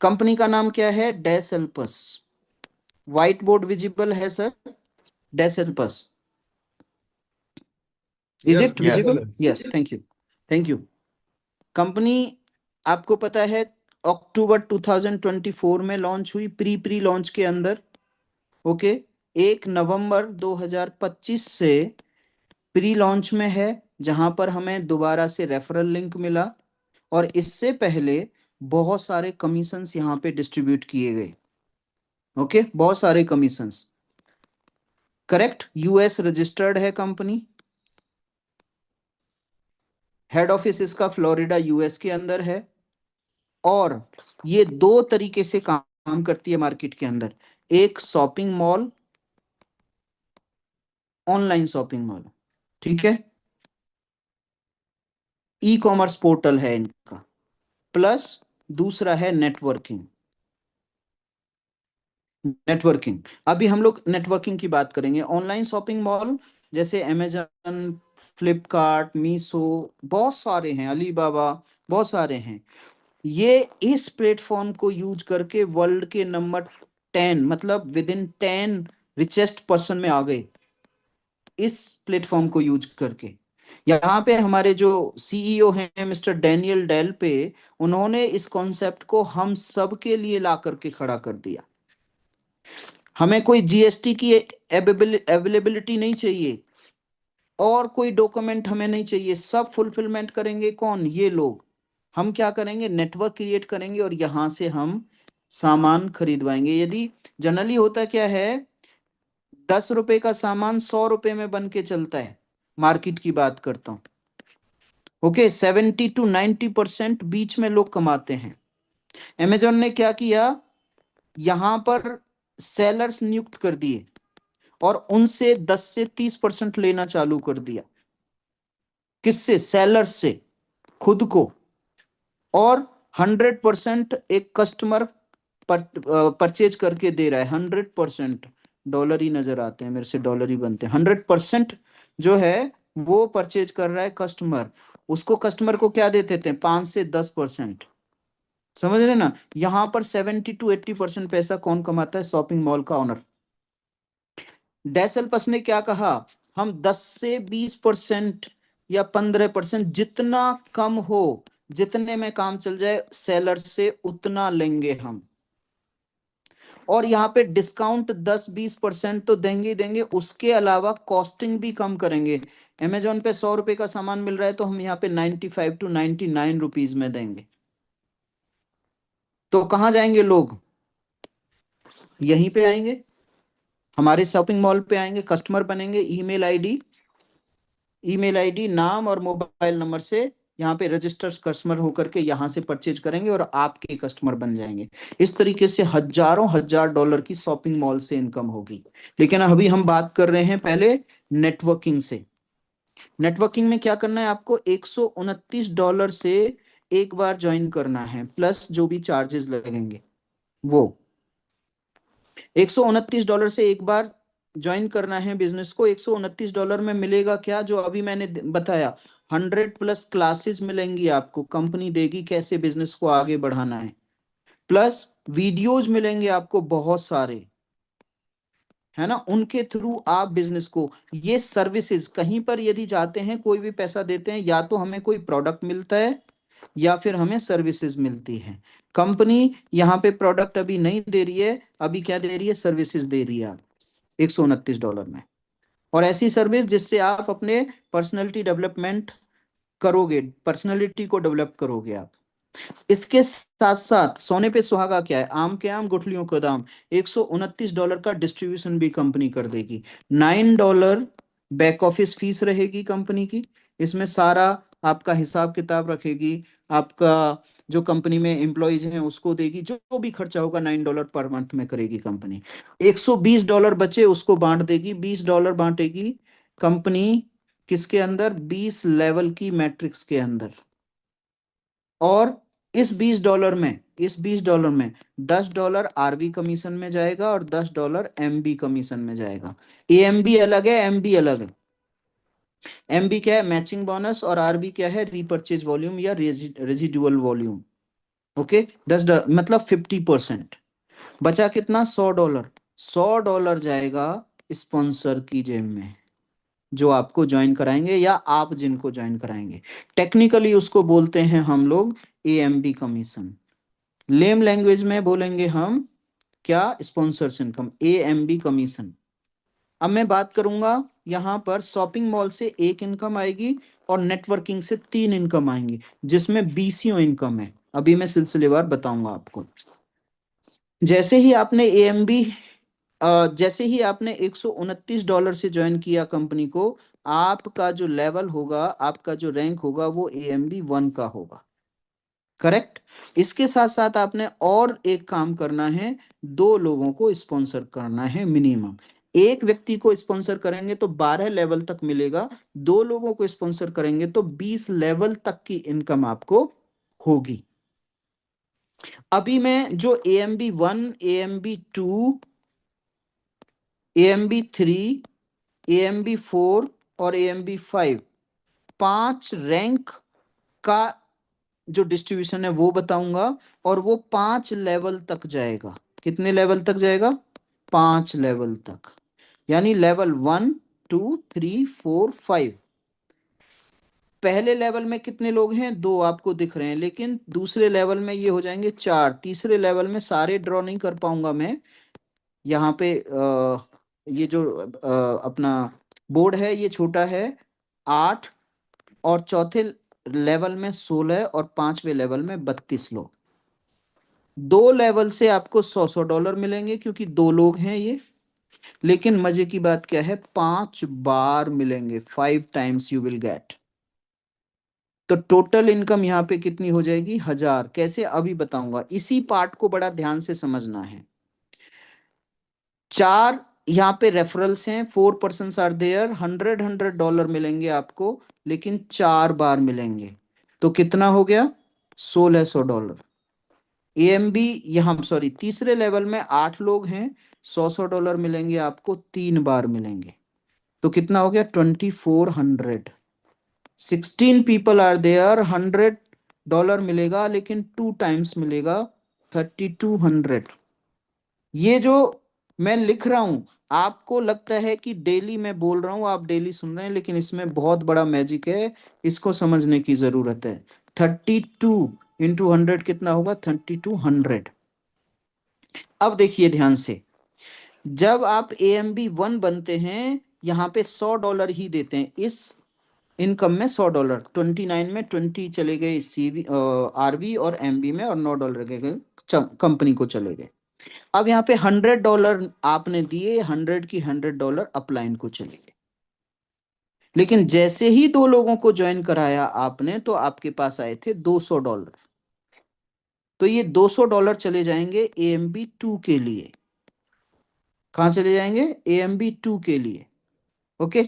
Company का नाम क्या है? डेसेल्पस। व्हाइट बोर्ड विजिबल है सर? डेसेल्पस, is yes it yes. Visible? Yes, thank you, thank you. Company, आपको पता है, अक्टूबर 2024 में लॉन्च हुई, प्री प्री लॉन्च के अंदर। ओके। 1 नवंबर 2025 से प्री लॉन्च में है, जहां पर हमें दोबारा से रेफरल लिंक मिला। और इससे पहले बहुत सारे कमीशंस यहाँ पे डिस्ट्रीब्यूट किए गए। ओके, बहुत सारे कमीशंस। करेक्ट, यूएस रजिस्टर्ड है कंपनी। हेड ऑफिस इसका फ्लोरिडा यूएस के अंदर है। और ये दो तरीके से काम करती है मार्केट के अंदर। एक shopping mall, online shopping mall, ठीक है, ई कॉमर्स पोर्टल है इनका, प्लस दूसरा है नेटवर्किंग। नेटवर्किंग, अभी हम लोग नेटवर्किंग की बात करेंगे। ऑनलाइन शॉपिंग मॉल जैसे अमेजन, फ्लिपकार्ट, मीशो, बहुत सारे हैं, अलीबाबा, बहुत सारे हैं। ये इस प्लेटफॉर्म को यूज करके वर्ल्ड के नंबर 10, मतलब विद इन 10 रिचेस्ट पर्सन में आ गए, इस प्लेटफॉर्म को यूज करके। यहाँ पे हमारे जो सीईओ हैं मिस्टर डैनियल डेल पे, उन्होंने इस कॉन्सेप्ट को हम सब के लिए ला करके खड़ा कर दिया। हमें कोई जीएसटी की अवेलेबिलिटी नहीं चाहिए, और कोई डॉक्यूमेंट हमें नहीं चाहिए, सब फुलफिलमेंट करेंगे कौन? ये लोग। हम क्या करेंगे? नेटवर्क क्रिएट करेंगे और यहां से हम सामान खरीदवाएंगे। यदि जनरली होता क्या है, 10 रुपए का सामान 100 रुपए में बन के चलता है, मार्केट की बात करता हूँ। ओके, 70 to 90% बीच में लोग कमाते हैं। अमेजोन ने क्या किया, यहां पर सेलर्स नियुक्त कर दिए और उनसे 10 से 30% लेना चालू कर दिया। किससे? सेलर्स से, खुद को। और 100% एक कस्टमर परचेज करके दे रहा है। 100%, डॉलर ही नजर आते हैं मेरे से, डॉलर ही बनते हैं। 100% जो है वो परचेज कर रहा है कस्टमर। उसको, कस्टमर को क्या देते थे? 5 से 10%। समझ रहे ना? यहां पर 70 to 80% पैसा कौन कमाता है? शॉपिंग मॉल का ऑनर। डेसल्पस ने क्या कहा, हम 10 से 20% या 15%, जितना कम हो, जितने में काम चल जाए सेलर से, उतना लेंगे हम। और यहाँ पे डिस्काउंट 10-20% तो देंगे ही देंगे, उसके अलावा कॉस्टिंग भी कम करेंगे। अमेजोन पे 100 रुपए का सामान मिल रहा है, तो हम यहाँ पे 95 to 99 रुपीज में देंगे। तो कहाँ जाएंगे लोग? यहीं पे आएंगे, हमारे शॉपिंग मॉल पे आएंगे, कस्टमर बनेंगे। ईमेल आईडी, नाम और मोबाइल नंबर से यहाँ पे रजिस्टर कस्टमर होकर के यहाँ से परचेज करेंगे और आपके कस्टमर बन जाएंगे। इस तरीके से हजारों हजार डॉलर की शॉपिंग मॉल से इनकम होगी। लेकिन अभी हम बात कर रहे हैं पहले नेटवर्किंग से। नेटवर्किंग में क्या करना है आपको? $129 से एक बार ज्वाइन करना है, प्लस जो भी चार्जेस लगेंगे वो। $129 से एक बार ज्वाइन करना है बिजनेस को। $129 में मिलेगा क्या? जो अभी मैंने बताया, 100+ क्लासेस मिलेंगी आपको, कंपनी देगी कैसे बिजनेस को आगे बढ़ाना है। प्लस वीडियोज मिलेंगे आपको बहुत सारे, है ना, उनके थ्रू आप बिजनेस को, ये सर्विसेज कहीं पर यदि जाते हैं, कोई भी पैसा देते हैं, या तो हमें कोई प्रोडक्ट मिलता है या फिर हमें सर्विसेज मिलती है। कंपनी यहाँ पे प्रोडक्ट अभी नहीं दे रही है, अभी क्या दे रही है? सर्विसेज दे रही है 129 डॉलर में। और ऐसी सर्विस जिससे आप अपने पर्सनैलिटी डेवलपमेंट करोगे, पर्सनैलिटी को डेवलप करोगे आप। इसके साथ साथ सोने पे सुहागा क्या है? आम के आम, गुठलियों का दाम। $129 का डिस्ट्रीब्यूशन भी कंपनी कर देगी। $9 बैक ऑफिस फीस रहेगी कंपनी की, इसमें सारा आपका हिसाब किताब रखेगी। आपका जो कंपनी में एम्प्लॉयज हैं उसको देगी, जो भी खर्चा होगा $9 पर मंथ में करेगी कंपनी। $120 बचे, उसको बांट देगी, $20 बांटेगी कंपनी। किसके अंदर? 20 लेवल की मैट्रिक्स के अंदर। और इस $20 में $10 आरवी कमीशन में जाएगा और $10 एमबी कमीशन में जाएगा। एएमबी अलग है, एमबी अलग है। एमबी क्या है? Matching bonus. और आरबी क्या है? रीपर्चेज वॉल्यूम या रेजिडुअल वॉल्यूम। ओके, $10 मतलब 50%। बचा कितना, $100। $100 जाएगा स्पॉन्सर की जेब में, जो आपको ज्वाइन कराएंगे या आप जिनको ज्वाइन कराएंगे। टेक्निकली उसको बोलते हैं हम लोग AMB कमीशन। लेम लैंग्वेज में बोलेंगे हम क्या, स्पॉन्सर्स इनकम, AMB कमीशन। अब मैं बात करूंगा यहाँ पर शॉपिंग मॉल से एक इनकम आएगी और नेटवर्किंग से तीन इनकम आएंगी, जिसमें BCO इनकम है। अभी मैं सिलसिलेवार बताऊंगा आपको। जैसे ही आपने AMB जैसे ही आपने $129 से ज्वाइन किया कंपनी को, आपका जो लेवल होगा, आपका जो रैंक होगा, वो AMB 1 का होगा। करेक्ट। इसके साथ साथ आपने और एक काम करना है, दो लोगों को स्पॉन्सर करना है मिनिमम। एक व्यक्ति को स्पॉन्सर करेंगे तो 12 लेवल तक मिलेगा, दो लोगों को स्पॉन्सर करेंगे तो 20 लेवल तक की इनकम आपको होगी। अभी मैं जो AMB 1, AMB 2, AMB 3, AMB 4 और AMB 5, 5 रैंक का जो डिस्ट्रीब्यूशन है वो बताऊंगा, और वो 5 लेवल तक जाएगा। कितने लेवल तक जाएगा, 5 लेवल तक। यानी लेवल 1, 2, 3, 4, 5। पहले लेवल में कितने लोग हैं, दो आपको दिख रहे हैं, लेकिन दूसरे लेवल में ये हो जाएंगे 4। तीसरे लेवल में सारे ड्रॉ नहीं कर पाऊंगा मैं। यहाँ पे ये जो अपना बोर्ड है ये छोटा है, 8। और चौथे लेवल में 16 और पांचवे लेवल में 32 लोग। दो लेवल से आपको $100 मिलेंगे क्योंकि दो लोग हैं ये। लेकिन मजे की बात क्या है, 5 बार मिलेंगे, 5 टाइम्स यू विल गेट। तो टोटल इनकम यहाँ पे कितनी हो जाएगी, 1000। कैसे, अभी बताऊंगा। इसी पार्ट को बड़ा ध्यान से समझना है। चार यहाँ पे रेफरल्स हैं, 4 पर्सन आर देयर, 100 मिलेंगे आपको, लेकिन 4 बार मिलेंगे। तो कितना हो गया, $1600। AMB यहाँ, सॉरी, तीसरे लेवल में 8 लोग हैं, $100 मिलेंगे आपको, 3 बार मिलेंगे। तो कितना हो गया, 2400। 16 पीपल आर देयर, $100 मिलेगा, लेकिन 2 टाइम्स मिलेगा, 3200। ये जो मैं लिख रहा हूं, आपको लगता है कि डेली मैं बोल रहा हूं, आप डेली सुन रहे हैं, लेकिन इसमें बहुत बड़ा मैजिक है, इसको समझने की जरूरत है। 32 × 100 कितना होगा, 3200। अब देखिए ध्यान से, जब आप AMB 1 बनते हैं, यहाँ पे $100 ही देते हैं। इस इनकम में $100, 29 में 20 चले गए CV RV और MB में, और $9 गए कंपनी को चले गए। अब यहाँ पे $100 आपने दिए, 100 की $100 अपलाइन को चले गए। लेकिन जैसे ही दो लोगों को ज्वाइन कराया आपने, तो आपके पास आए थे $200। तो ये $200 चले जाएंगे AMB 2 के लिए। कहाँ चले जाएंगे, AMB 2 के लिए। ओके।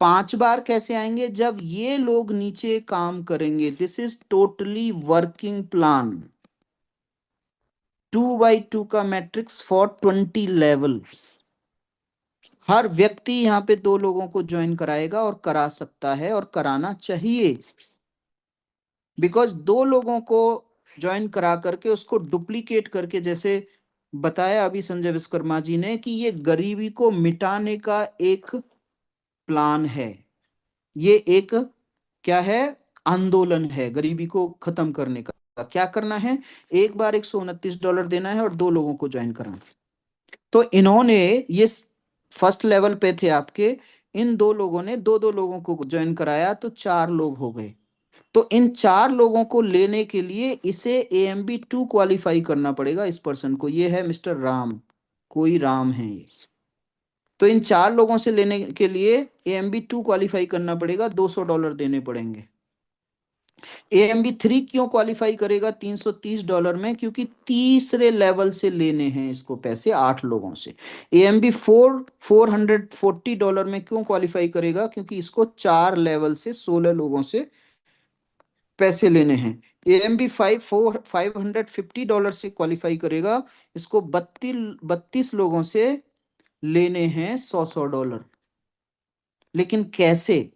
5 बार कैसे आएंगे, जब ये लोग नीचे काम करेंगे। This is totally working plan. 2 by 2 का मैट्रिक्स फॉर 20 लेवल। हर व्यक्ति यहाँ पे दो लोगों को ज्वाइन कराएगा, और करा सकता है और कराना चाहिए। बिकॉज दो लोगों को ज्वाइन करा करके उसको डुप्लीकेट करके, जैसे बताया अभी संजय विश्वकर्मा जी ने, कि ये गरीबी को मिटाने का एक प्लान है। ये एक क्या है, आंदोलन है गरीबी को खत्म करने का। क्या करना है, एक बार $129 देना है और दो लोगों को ज्वाइन करना है। तो इन्होंने ये फर्स्ट लेवल पे थे आपके, इन दो लोगों ने दो दो लोगों को ज्वाइन कराया, तो 4 लोग हो गए। तो इन 4 लोगों को लेने के लिए इसे AMB 2 क्वालिफाई करना पड़ेगा। इस पर्सन को, ये है मिस्टर राम, कोई राम है ये। तो इन 4 लोगों से लेने के लिए AMB 2 क्वालिफाई करना पड़ेगा, $200 देने पड़ेंगे। AMB 3 क्यों क्वालिफाई करेगा $330 में, क्योंकि तीसरे लेवल से लेने हैं इसको पैसे, 8 लोगों से। AMB 4 $440 में क्यों क्वालिफाई करेगा, क्योंकि इसको 4 लेवल से 16 लोगों से पैसे लेने हैं। AMB 5 $550 से क्वालिफाई करेगा, इसको 32 लोगों से लेने हैं $100। लेकिन कैसे,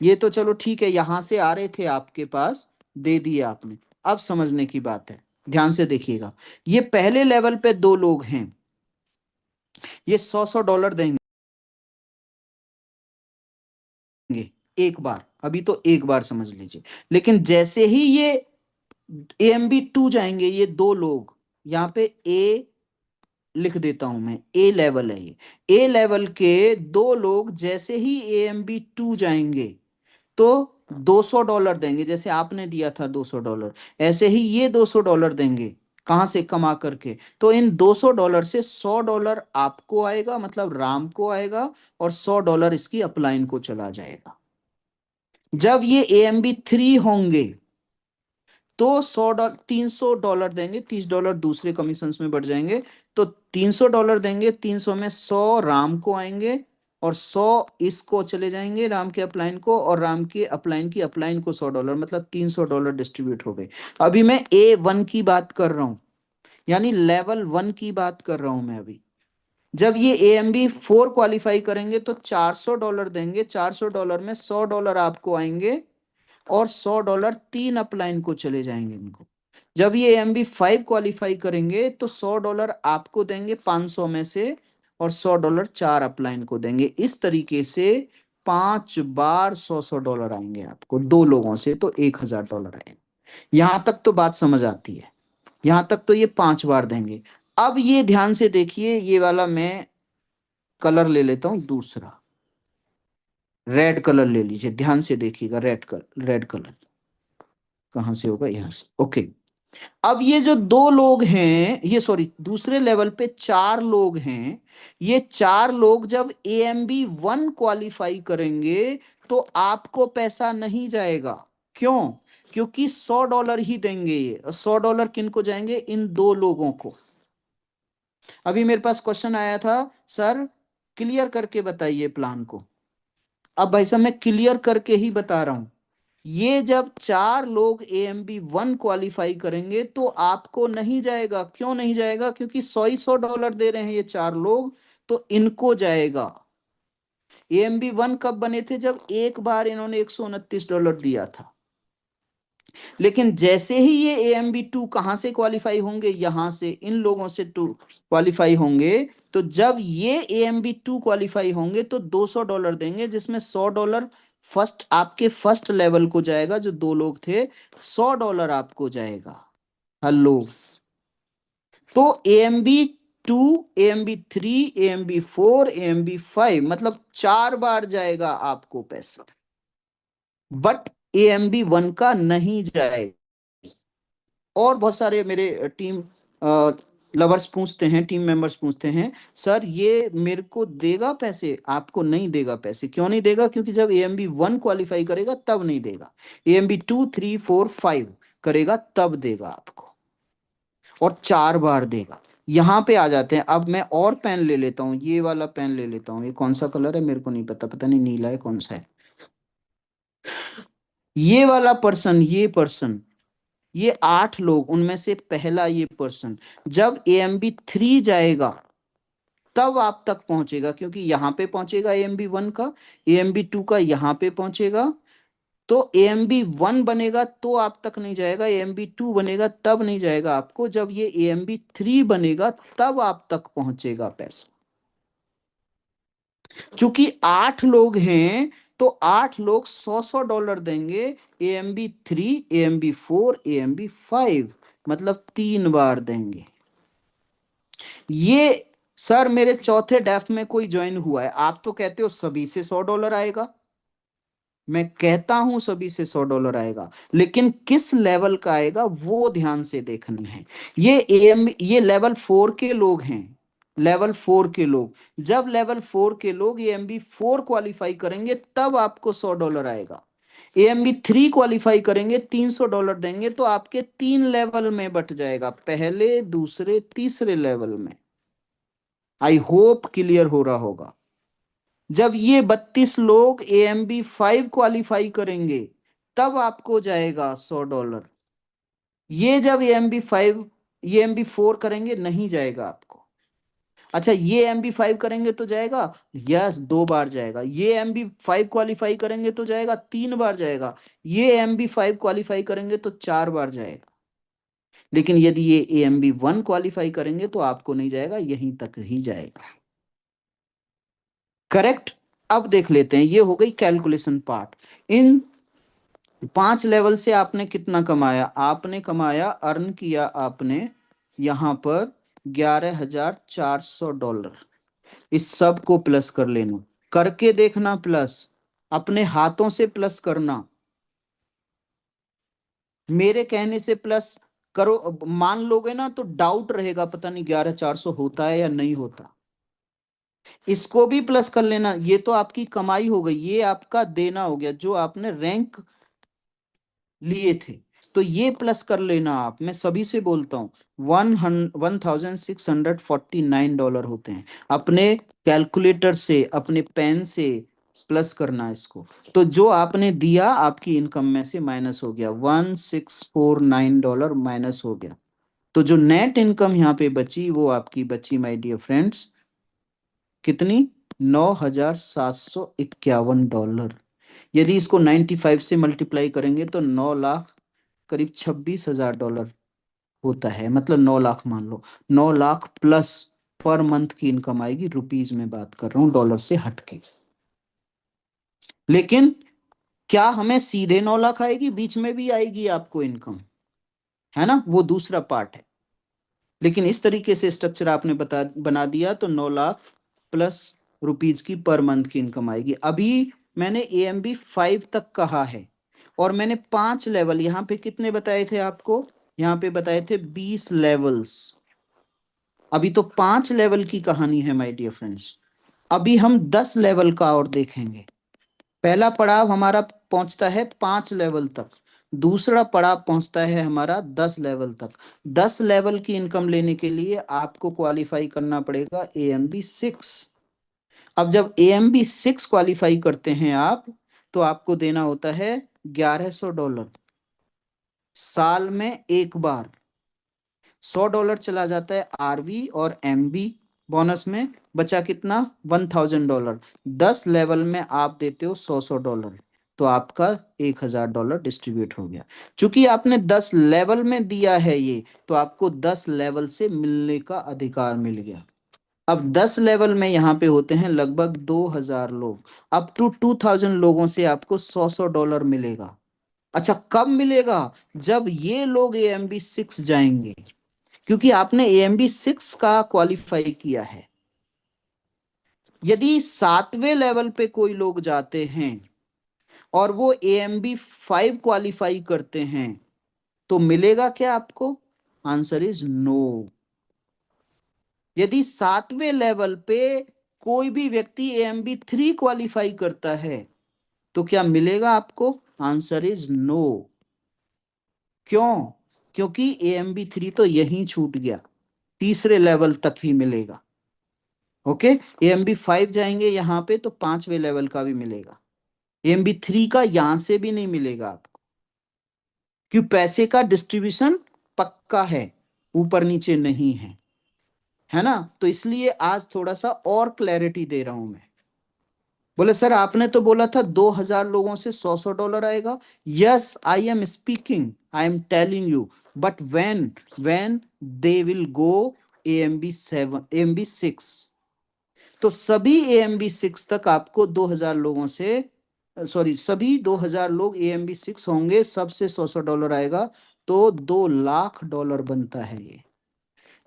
ये तो चलो ठीक है, यहां से आ रहे थे आपके पास, दे दिए आपने। अब समझने की बात है, ध्यान से देखिएगा। ये पहले लेवल पे दो लोग हैं, ये 100 $100 देंगे एक बार, अभी तो एक बार समझ लीजिए। लेकिन जैसे ही ये AMB2 जाएंगे, ये दो लोग, यहाँ पे ए लिख देता हूं मैं, ए लेवल है ये, ए लेवल के दो लोग जैसे ही AMB2 जाएंगे तो $200 देंगे, जैसे आपने दिया था $200, ऐसे ही ये $200 देंगे। कहां से? कमा करके। तो इन $200 से $100 आपको आएगा, मतलब राम को आएगा, और $100 इसकी अपलाइन को चला जाएगा। जब ये AMB3 होंगे तो $100 $300 देंगे, $30 दूसरे कमीशंस में बढ़ जाएंगे। तो $300 देंगे, 300 में 100 राम को आएंगे और 100 इसको चले जाएंगे राम के अपलाइन को, और राम के अपलाइन की अपलाइन को $100, मतलब $300 डिस्ट्रीब्यूट हो गए। अभी मैं A1 की बात कर रहा हूं, यानी लेवल 1 की बात कर रहा हूं मैं अभी। जब ये AMB4 क्वालिफाई करेंगे तो $400 देंगे, $400 में $100 आपको आएंगे और $100 तीन अपलाइन को चले जाएंगे इनको। जब ये AMB5 क्वालिफाई करेंगे तो $100 आपको देंगे 500 में से, और $100 चार अपलाइन को देंगे। इस तरीके से 5 बार $100 आएंगे आपको, दो लोगों से तो $1000 आएंगे। यहां तक तो बात समझ आती है, यहां तक तो ये 5 बार देंगे। अब ये ध्यान से देखिए, ये वाला मैं कलर ले लेता हूं दूसरा, रेड कलर ले लीजिए, ध्यान से देखिएगा, रेड कलर, रेड कलर कहां से होगा? यहां से, ओके। अब ये जो दो लोग हैं, ये सॉरी दूसरे लेवल पे चार लोग हैं, ये चार लोग जब AMB1 क्वालिफाई करेंगे तो आपको पैसा नहीं जाएगा। क्यों? क्योंकि $100 ही देंगे ये, और $100 किन को जाएंगे? इन दो लोगों को। अभी मेरे पास क्वेश्चन आया था, सर क्लियर करके बताइए प्लान को। अब भाई साहब मैं क्लियर करके ही बता रहा हूं। ये जब चार लोग AMB1 क्वालिफाई करेंगे तो आपको नहीं जाएगा। क्यों नहीं जाएगा? क्योंकि $100 दे रहे हैं ये चार लोग, तो इनको जाएगा। AMB1 कब बने थे? जब एक बार इन्होंने $129 दिया था। लेकिन जैसे ही ये AMB2 कहां से क्वालिफाई होंगे? यहां से, इन लोगों से टू क्वालिफाई होंगे। तो जब ये AMB2 क्वालिफाई होंगे तो $200 देंगे, जिसमें $100 फर्स्ट, आपके फर्स्ट लेवल को जाएगा, जो दो लोग थे, $100 आपको जाएगा। हेलो। तो AMB2, AMB3, AMB4, AMB5, मतलब 4 बार जाएगा आपको पैसा, बट AMB1 का नहीं जाएगा। और बहुत सारे मेरे टीम लवर्स पूछते हैं, टीम मेंबर्स पूछते हैं, सर ये मेरे को देगा पैसे? आपको नहीं देगा पैसे। क्यों नहीं देगा? क्योंकि जब AMB1 क्वालिफाई करेगा तब नहीं देगा, AMB2, 3, 4, 5 करेगा तब देगा आपको, और 4 बार देगा। यहाँ पे आ जाते हैं। अब मैं और पेन ले लेता हूँ, ये वाला पेन ले लेता हूँ। ये कौन सा कलर है मेरे को नहीं पता, पता नहीं नीला है कौन सा है। ये वाला पर्सन, ये पर्सन, ये 8 लोग, उनमें से पहला ये पर्सन जब AMB3 जाएगा तब आप तक पहुंचेगा, क्योंकि यहां पे पहुंचेगा AMB1 का, AMB2 का यहां पे पहुंचेगा। तो AMB1 बनेगा तो आप तक नहीं जाएगा, AMB2 बनेगा तब नहीं जाएगा आपको, जब ये AMB3 बनेगा तब आप तक पहुंचेगा पैसा। चूंकि 8 लोग हैं तो 8 लोग $100 देंगे, AMB3, AMB4, AMB5, मतलब 3 बार देंगे। ये सर मेरे चौथे डेफ में कोई ज्वाइन हुआ है, आप तो कहते हो सभी से $100 आएगा, मैं कहता हूं सभी से $100 आएगा, लेकिन किस लेवल का आएगा वो ध्यान से देखना है। ये लेवल 4 के लोग हैं, लेवल 4 के लोग। जब लेवल 4 के लोग AMB4 क्वालिफाई करेंगे तब आपको $100 आएगा। AMB3 क्वालिफाई करेंगे, $300 देंगे, तो आपके 3 लेवल में बट जाएगा, पहले, दूसरे, तीसरे लेवल में। आई होप क्लियर हो रहा होगा। जब ये 32 लोग AMB5 क्वालिफाई करेंगे तब आपको जाएगा $100। ये जब AMB4 करेंगे नहीं जाएगा आपको। अच्छा, ये AMB5 करेंगे तो जाएगा? यस, 2 बार जाएगा। ये AMB5 क्वालिफाई करेंगे तो जाएगा, 3 बार जाएगा। ये AMB5 क्वालिफाई करेंगे तो 4 बार जाएगा। लेकिन यदि ये AMB1 क्वालिफाई करेंगे तो आपको नहीं जाएगा, यहीं तक ही जाएगा। करेक्ट। अब देख लेते हैं, ये हो गई कैलकुलेशन पार्ट। इन 5 लेवल से आपने कितना कमाया? आपने कमाया, अर्न किया आपने यहां पर $11,400। इस सब को प्लस कर लेना, करके देखना प्लस, अपने हाथों से प्लस करना, मेरे कहने से प्लस करो। मान लोगे ना तो डाउट रहेगा, पता नहीं 11,400 होता है या नहीं होता। इसको भी प्लस कर लेना, ये तो आपकी कमाई हो गई, ये आपका देना हो गया जो आपने रैंक लिए थे। तो ये प्लस कर लेना आप, मैं सभी से बोलता हूँ। $1,649 होते हैं। अपने कैलकुलेटर से, अपने पेन से प्लस करना इसको। तो जो आपने दिया आपकी इनकम में से माइनस हो गया, $1,649 माइनस हो गया। तो जो नेट इनकम यहाँ पे बची वो आपकी बची माय डियर फ्रेंड्स, कितनी? $9,751। यदि इसको 95 से मल्टीप्लाई करेंगे तो 9 लाख, करीब $26,000 होता है, मतलब 9 लाख मान लो। 9 लाख प्लस पर मंथ की इनकम आएगी, रुपीज में बात कर रहा हूँ, डॉलर से हटके। लेकिन क्या हमें सीधे 9 लाख आएगी? बीच में भी आएगी आपको इनकम, है ना, वो दूसरा पार्ट है। लेकिन इस तरीके से स्ट्रक्चर आपने बना दिया तो 9 लाख प्लस रुपीज की पर मंथ की इनकम आएगी। अभी मैंने AMB5 तक कहा है, और मैंने 5 लेवल यहाँ पे कितने बताए थे आपको? यहाँ पे बताए थे 20 लेवल्स। अभी तो 5 लेवल की कहानी है माय डियर फ्रेंड्स। अभी हम 10 लेवल का और देखेंगे। पहला पड़ाव हमारा पहुंचता है 5 लेवल तक, दूसरा पड़ाव पहुंचता है हमारा 10 लेवल तक। 10 लेवल की इनकम लेने के लिए आपको क्वालिफाई करना पड़ेगा AMB6। अब जब AMB6 क्वालिफाई करते हैं आप, तो आपको देना होता है $1,100 साल में एक बार। $100 चला जाता है RV और MB बोनस में, बचा कितना? $1,000। 10 लेवल में आप देते हो $100, तो आपका $1,000 डिस्ट्रीब्यूट हो गया। चूंकि आपने 10 लेवल में दिया है ये, तो आपको 10 लेवल से मिलने का अधिकार मिल गया। अब 10 लेवल में यहाँ पे होते हैं लगभग 2,000 लोग। अप टू 2,000 लोगों से आपको $100 मिलेगा। अच्छा, कब मिलेगा? जब ये लोग AMB6 जाएंगे, क्योंकि आपने AMB6 का क्वालिफाई किया है। यदि 7वें लेवल पे कोई लोग जाते हैं और वो AMB5 क्वालिफाई करते हैं, तो मिलेगा क्या आपको? Answer is no. यदि 7वें लेवल पे कोई भी व्यक्ति AMB3 क्वालिफाई करता है, तो क्या मिलेगा आपको? Answer is no. क्यों? क्योंकि AMB3 तो यहीं छूट गया, तीसरे लेवल तक ही मिलेगा। ओके, AMB5 जाएंगे यहाँ पे तो 5वें लेवल का भी मिलेगा, AMB3 का यहां से भी नहीं मिलेगा आपको, क्योंकि पैसे का डिस्ट्रीब्यूशन पक्का है, ऊपर नीचे नहीं है ना। तो इसलिए आज थोड़ा सा और क्लैरिटी दे रहा हूं मैं। बोले सर आपने तो बोला था 2,000 लोगों से $100 आएगा। Yes, I am speaking, I am telling you, but when they will go AMB7 AMB6, तो सभी AMB6 तक आपको 2,000 लोगों से, सॉरी, सभी 2,000 लोग AMB6 होंगे, सबसे $100 आएगा, तो $2 लाख बनता है ये।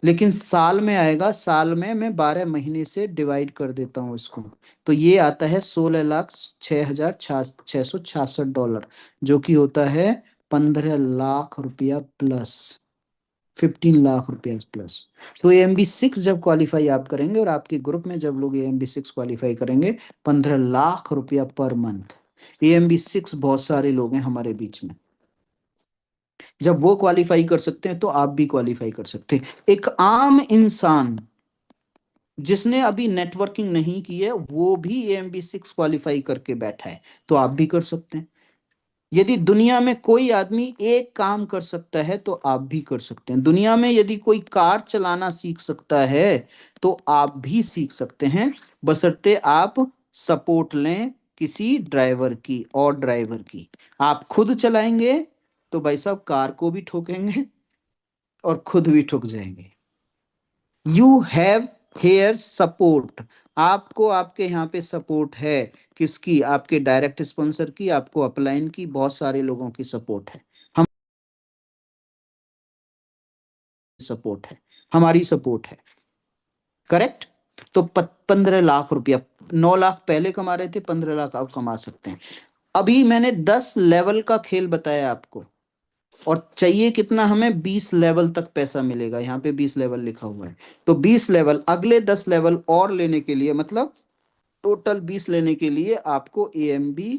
लेकिन साल में आएगा, साल में मैं 12 महीने से डिवाइड कर देता हूँ इसको, तो ये आता है 16,06,666 जो कि होता है 15 लाख रुपया प्लस, 15 लाख रुपया प्लस। तो AMB6 जब क्वालिफाई आप करेंगे और आपके ग्रुप में जब लोग AMB6 क्वालिफाई करेंगे, 15 लाख रुपया पर मंथ। AMB6 बहुत सारे लोग हैं हमारे बीच में, जब वो क्वालिफाई कर सकते हैं तो आप भी क्वालिफाई कर सकते हैं। एक आम इंसान जिसने अभी नेटवर्किंग नहीं की है, वो भी AMB6 क्वालिफाई करके बैठा है, तो आप भी कर सकते हैं। यदि दुनिया में कोई आदमी एक काम कर सकता है तो आप भी कर सकते हैं। दुनिया में यदि कोई कार चलाना सीख सकता है तो आप भी सीख सकते हैं, बशर्ते आप सपोर्ट लें किसी ड्राइवर की और ड्राइवर की। आप खुद चलाएंगे तो भाई साहब कार को भी ठोकेंगे और खुद भी ठुक जाएंगे। यू हैव हेयर सपोर्ट, आपको आपके यहाँ पे सपोर्ट है। किसकी? आपके डायरेक्ट स्पॉन्सर की, आपको अपलाइन की, बहुत सारे लोगों की सपोर्ट है। हम सपोर्ट है, हमारी सपोर्ट है। करेक्ट। तो 15 लाख रुपया, 9 लाख पहले कमा रहे थे, 15 लाख अब कमा सकते हैं। अभी मैंने 10 लेवल का खेल बताया आपको, और चाहिए कितना हमें? 20 लेवल तक पैसा मिलेगा। यहाँ पे 20 लेवल लिखा हुआ है। तो 20 लेवल, अगले 10 लेवल और लेने के लिए, मतलब टोटल 20 लेने के लिए आपको AMB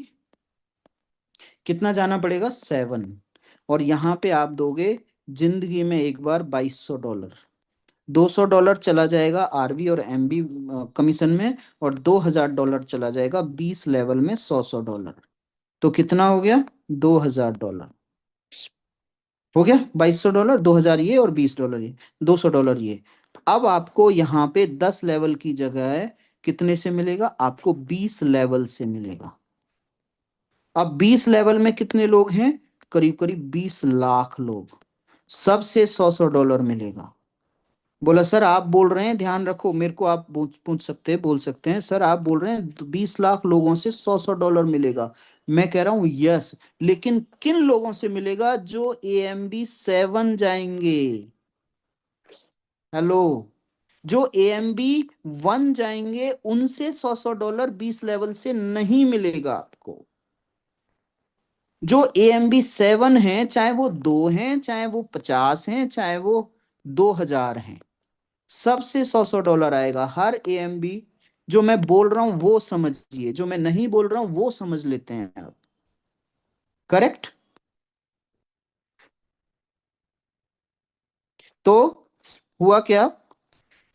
कितना जाना पड़ेगा? 7। और यहाँ पे आप दोगे जिंदगी में एक बार $2200। $200 चला जाएगा RV और MB कमीशन में, और $2000 चला जाएगा 20 लेवल में, 100 $100। तो कितना हो गया? $2000 हो गया। $2200, 2000 ये और $20 ये, $200 ये। अब आपको यहाँ पे 10 लेवल की जगह है, कितने से मिलेगा? आपको 20 लेवल से मिलेगा। अब 20 लेवल में कितने लोग हैं? करीब करीब 20 लाख लोग। सबसे 100 $100 मिलेगा। बोला सर आप बोल रहे हैं, ध्यान रखो मेरे को, आप पूछ पूछ सकते हैं, बोल सकते हैं सर आप बोल रहे हैं 20 लाख लोगों से 100 $100 मिलेगा। मैं कह रहा हूं यस, लेकिन किन लोगों से मिलेगा? जो AMB 7 जाएंगे। हेलो। जो AMB 1 जाएंगे उनसे 100 $100 20 लेवल से नहीं मिलेगा आपको। जो AMB 7 है, चाहे वो 2 हैं, चाहे वो 50 हैं, चाहे वो 2000 हैं, सबसे 100 $100 आएगा हर AMB। जो मैं बोल रहा हूं वो समझिए, जो मैं नहीं बोल रहा हूं वो समझ लेते हैं आप। करेक्ट। तो हुआ क्या?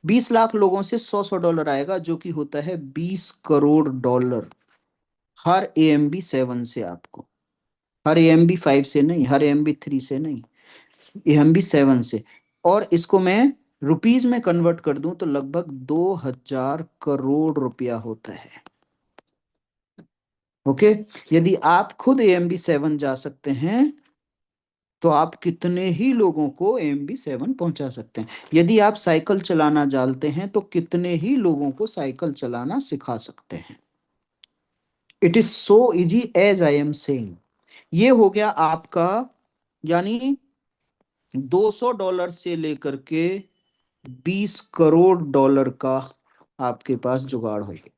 20 लाख लोगों से 100 $100 आएगा, जो कि होता है $20 करोड़ हर AMB 7 से आपको। हर AMB 5 से नहीं, हर AMB 3 से नहीं, AMB 7 से। और इसको मैं रुपीज में कन्वर्ट कर दूं तो लगभग 2000 करोड़ रुपया होता है। ओके। यदि आप खुद AMB 7 जा सकते हैं, तो आप कितने ही लोगों को AMB 7 पहुंचा सकते हैं। यदि आप साइकिल चलाना जानते हैं, तो कितने ही लोगों को साइकिल चलाना सिखा सकते हैं। It is so easy as I am saying. ये हो गया आपका, यानी $200 से लेकर के $20 करोड़ का आपके पास जुगाड़ हो गया।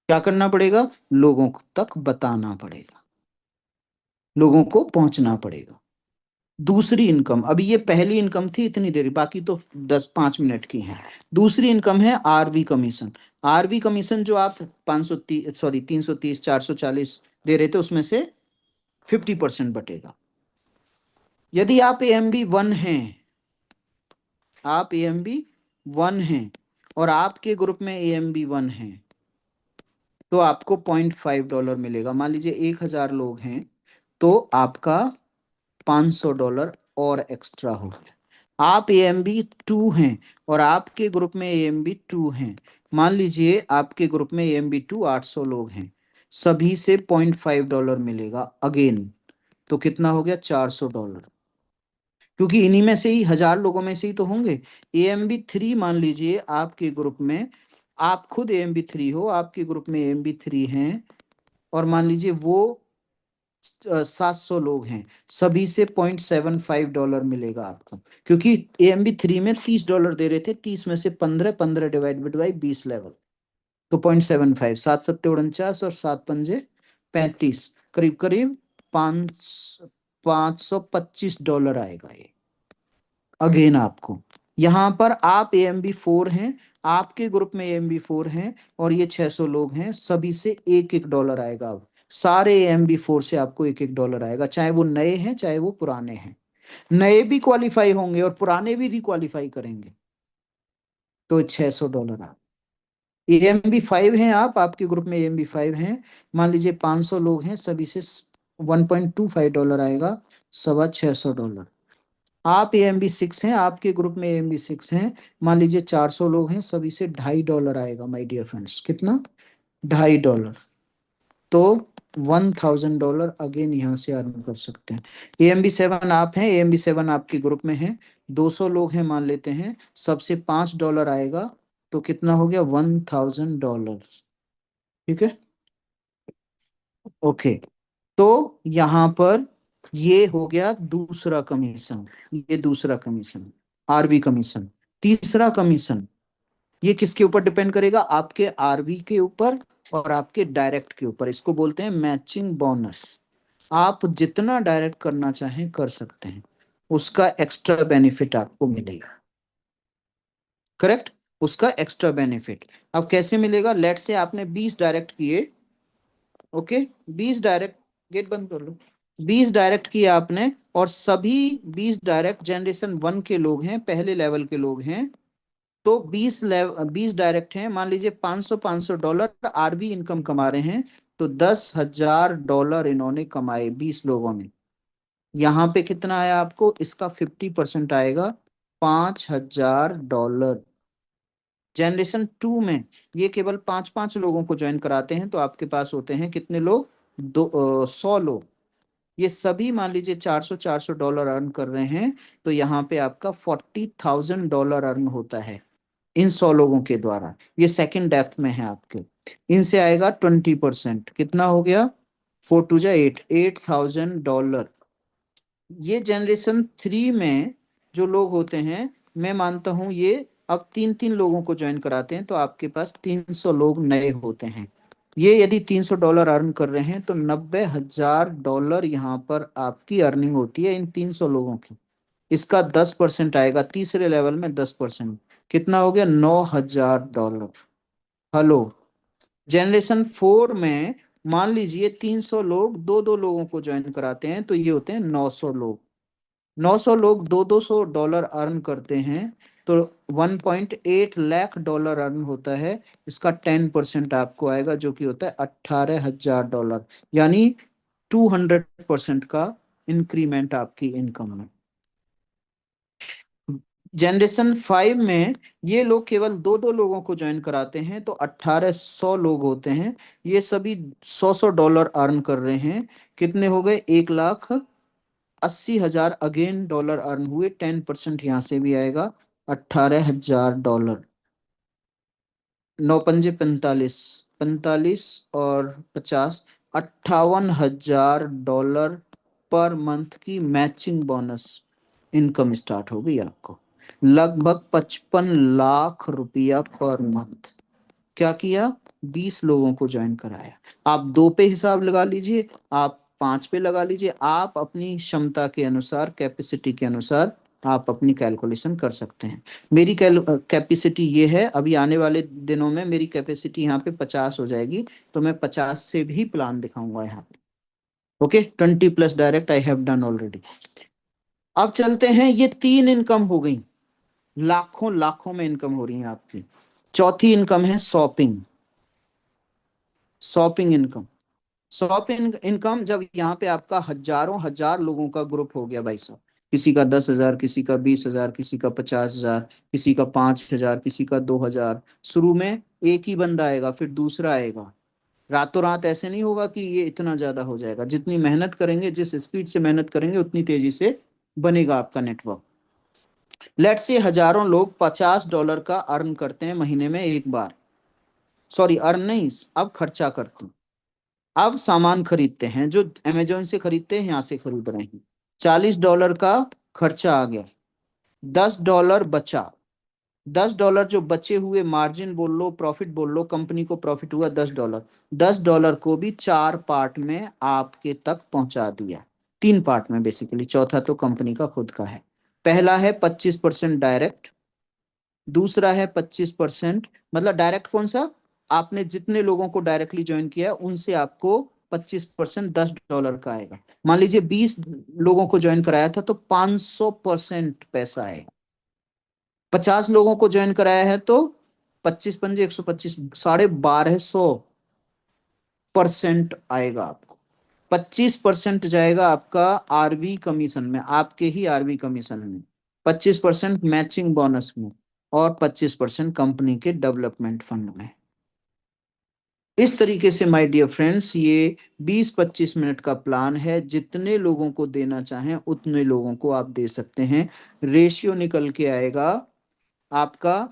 क्या करना पड़ेगा? लोगों तक बताना पड़ेगा, लोगों को पहुंचना पड़ेगा। दूसरी इनकम, अभी ये पहली इनकम थी इतनी देर, बाकी तो 10-5 मिनट की है। दूसरी इनकम है RV कमीशन। RV कमीशन जो आप 530, सॉरी 330, 440 दे रहे थे, उसमें से 50% बटेगा। यदि आप AMB 1 हैं, आप AMB 1 हैं और आपके ग्रुप में AMB 1 हैं, तो आपको $0.5 मिलेगा। मान लीजिए 1000 लोग हैं, तो आपका $500 और एक्स्ट्रा हो गया। आप AMB 2 हैं और आपके ग्रुप में AMB 2 हैं। मान लीजिए आपके ग्रुप में AMB 2 800 लोग हैं, सभी से $0.5 मिलेगा अगेन। तो कितना हो गया? $400। क्योंकि इन्हीं में से ही 1000 लोगों में से ही तो होंगे। AMB 3 मान लीजिए आपके ग्रुप में, आप खुद AMB 3 हो, आपके ग्रुप में AMB 3 हैं, और मान लीजिए वो 700 लोग हैं, सभी से $0.75 मिलेगा आपको। क्योंकि AMB 3 में $30 दे रहे थे, 30 में से 15, 15 डिवाइडेड बाई 20 लेवल, तो 0.75, 7 7 49 और 7 5 35, करीब करीब 525 $525 आएगा ये अगेन आपको। यहाँ पर आप AMB 4 हैं, आपके ग्रुप में AMB 4 हैं, और ये 600 लोग हैं, सभी से $1 आएगा। अब सारे AMB 4 से आपको $1 आएगा, चाहे वो नए हैं चाहे वो पुराने हैं। नए भी क्वालिफाई होंगे और पुराने भी रिक्वालिफाई करेंगे, तो $600 आ। AMB 5 हैं आप, आपके ग्रुप में AMB 5 हैं, मान लीजिए 500 लोग हैं, सभी से $1.25 आएगा, $625। आप AMB 6 हैं, आपके ग्रुप में AMB 6 हैं, मान लीजिए 400 लोग हैं, सभी से $2.50 आएगा माय डियर फ्रेंड्स। कितना? $2.50। तो $1000 अगेन यहाँ से अर्न कर सकते हैं। AMB 7 आप हैं, AMB 7 आपके ग्रुप में है, 200 लोग हैं मान लेते हैं, सबसे $5 आएगा, तो कितना हो गया, $1000। ठीक है। ओके। तो यहाँ पर ये हो गया दूसरा कमीशन, ये दूसरा कमीशन, आरवी कमीशन। तीसरा कमीशन, ये किसके ऊपर डिपेंड करेगा, आपके आरवी के ऊपर और आपके डायरेक्ट के ऊपर। इसको बोलते हैं मैचिंग बोनस। आप जितना डायरेक्ट करना चाहें कर सकते हैं, उसका एक्स्ट्रा बेनिफिट आपको मिलेगा। करेक्ट, उसका एक्स्ट्रा बेनिफिट। अब कैसे मिलेगा, लेट से आपने 20 डायरेक्ट किए। ओके, 20 डायरेक्ट, गेट बंद कर लो। 20 डायरेक्ट किए आपने, और सभी 20 डायरेक्ट जनरेशन 1 के लोग हैं, पहले लेवल के लोग हैं। तो 20 डायरेक्ट हैं, मान लीजिए 500 आरबी इनकम कमा रहे हैं। तो $10,000 इन्होंने कमाए 20 लोगों ने। यहाँ पे कितना आया आपको, इसका 50% आएगा, $5,000। जनरेशन 2 में ये केवल 5 5 लोगों को ज्वाइन कराते हैं, तो आपके पास होते हैं कितने लोग, 100 लोग। ये सभी मान लीजिए $400 अर्न कर रहे हैं, तो यहाँ पे आपका $40,000 अर्न होता है इन 100 लोगों के द्वारा। ये सेकंड डेप्थ में है आपके। इनसे आएगा 20%, कितना हो गया, 4 2 8, $8,000। ये जनरेशन 3 में जो लोग होते हैं, मैं मानता हूं ये अब 3 3 लोगों को ज्वाइन कराते हैं, तो आपके पास 300 लोग नए होते हैं। ये यदि $300 अर्न कर रहे हैं, तो $90,000 यहाँ पर आपकी अर्निंग होती है इन 300 लोगों की। इसका 10% आएगा, तीसरे लेवल में 10%, कितना हो गया, $9,000। हेलो। जनरेशन 4 में मान लीजिए 300 लोग 2 2 लोगों को ज्वाइन कराते हैं, तो ये होते हैं 900 लोग। 900 लोग 200 200 डॉलर अर्न करते हैं, तो $1.8 लाख अर्न होता है। इसका 10% आपको आएगा, जो कि होता है $18,000, यानी 200% का इंक्रीमेंट आपकी इनकम में। जनरेशन 5 में ये लोग केवल 2 2 लोगों को ज्वाइन कराते हैं, तो 1800 लोग होते हैं। ये सभी 100 100 डॉलर अर्न कर रहे हैं, कितने हो गए, 1,80,000 अगेन डॉलर अर्न हुए। 10% यहाँ से भी आएगा, $18,000। 9 पंजे 45, 45 और 50, $58,000 पर मंथ की मैचिंग बोनस इनकम स्टार्ट हो गई आपको। लगभग 55 लाख रुपया पर मंथ। क्या किया, 20 लोगों को ज्वाइन कराया। आप 2 पे हिसाब लगा लीजिए, आप 5 पे लगा लीजिए, आप अपनी क्षमता के अनुसार, कैपेसिटी के अनुसार आप अपनी कैलकुलेशन कर सकते हैं। मेरी कैपेसिटी ये है, अभी आने वाले दिनों में मेरी कैपेसिटी यहाँ पे 50 हो जाएगी, तो मैं 50 से भी प्लान दिखाऊंगा यहाँ पे। Okay, 20+ direct I have done already. अब चलते हैं, ये 3 इनकम हो गई, लाखों लाखों में इनकम हो रही है आपकी। चौथी इनकम है shopping. Shopping income, shopping income, जब यहाँ पे आपका हजारों हजार लोगों का ग्रुप हो गया भाई साहब, किसी का 10,000, किसी का 20,000, किसी का 50,000, किसी का 5,000, किसी का 2,000। शुरू में एक ही बंदा आएगा, फिर दूसरा आएगा। रातों रात ऐसे नहीं होगा कि ये इतना ज्यादा हो जाएगा। जितनी मेहनत करेंगे, जिस स्पीड से मेहनत करेंगे, उतनी तेजी से बनेगा आपका नेटवर्क। लेट से हजारों लोग $50 का अर्न करते हैं महीने में एक बार। सॉरी, अर्न नहीं, अब खर्चा करते हैं। अब सामान खरीदते हैं, जो अमेजोन से खरीदते हैं, यहाँ से खरीद रहे हैं। $40 का खर्चा आ गया, $10 बचा। $10 जो बचे हुए, मार्जिन बोल लो, प्रॉफिट बोल लो, कंपनी को प्रॉफिट हुआ $10। $10 को भी 4 पार्ट में आपके तक पहुंचा दिया। 3 पार्ट में बेसिकली, चौथा तो कंपनी का खुद का है। पहला है 25% डायरेक्ट, दूसरा है 25%, मतलब डायरेक्ट कौन सा, आपने जितने लोगों को डायरेक्टली ज्वाइन किया है, उनसे आपको 25% $10 का आएगा। मान लीजिए 20 लोगों को ज्वाइन कराया था, तो 500% पैसा आएगा। 50 लोगों को ज्वाइन कराया है, तो 25 पंजे 125, 1250% आएगा आपको। 25% जाएगा आपका आरवी कमीशन में, आपके ही आरवी कमीशन में। 25% मैचिंग बोनस में, और 25% कंपनी के डेवलपमेंट फंड में। इस तरीके से माय डियर फ्रेंड्स ये 20-25 मिनट का प्लान है। जितने लोगों को देना चाहें उतने लोगों को आप दे सकते हैं। रेशियो निकल के आएगा आपका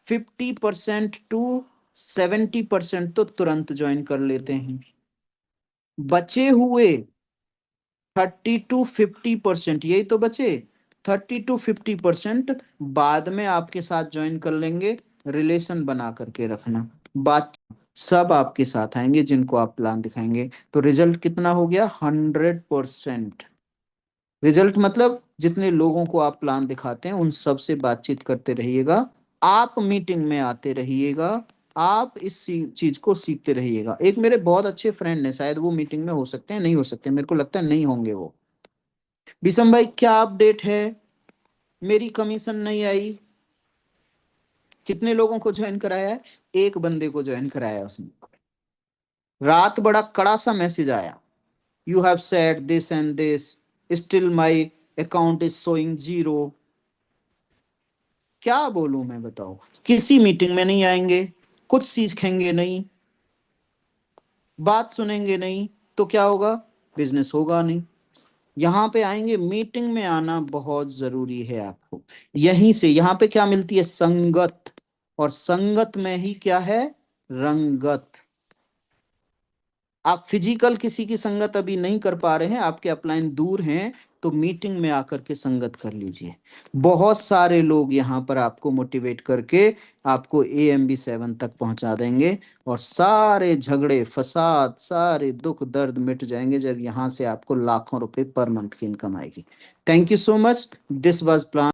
50% to 70% तो तुरंत ज्वाइन कर लेते हैं। बचे हुए 30 to 50%, यही तो बचे, 30 to 50% बाद में आपके साथ ज्वाइन कर लेंगे। रिलेशन बना करके रखना, बात सब आपके साथ आएंगे जिनको आप प्लान दिखाएंगे। तो रिजल्ट कितना हो गया? 100%। रिजल्ट मतलब जितने लोगों को आप प्लान दिखाते हैं उन सब से बातचीत करते रहिएगा, आप मीटिंग में आते रहिएगा, आप इस चीज को सीखते रहिएगा। एक मेरे बहुत अच्छे फ्रेंड ने, शायद वो मीटिंग में हो सकते हैं, नहीं हो सकते, मेरे को लगता है नहीं होंगे वो। विषम भाई क्या अपडेट है? मेरी कमीशन नहीं आई। कितने लोगों को ज्वाइन कराया है? एक बंदे को ज्वाइन कराया उसने। रात बड़ा कड़ा सा मैसेज आया, you have said this and this, still my account is showing zero. क्या बोलूं मैं, बताओ। किसी मीटिंग में नहीं आएंगे, कुछ सीखेंगे नहीं, बात सुनेंगे नहीं, तो क्या होगा? बिजनेस होगा नहीं। यहाँ पे आएंगे, मीटिंग में आना बहुत जरूरी है आपको। यहीं से यहाँ पे क्या मिलती है? संगत। और संगत में ही क्या है? रंगत। आप फिजिकल किसी की संगत अभी नहीं कर पा रहे हैं, आपके अपलाइन दूर हैं, तो मीटिंग में आकर के संगत कर लीजिए। बहुत सारे लोग यहाँ पर आपको मोटिवेट करके आपको AMB 7 तक पहुंचा देंगे, और सारे झगड़े फसाद सारे दुख दर्द मिट जाएंगे जब यहाँ से आपको लाखों रुपए पर मंथ की इनकम आएगी। Thank you so much, this was plan.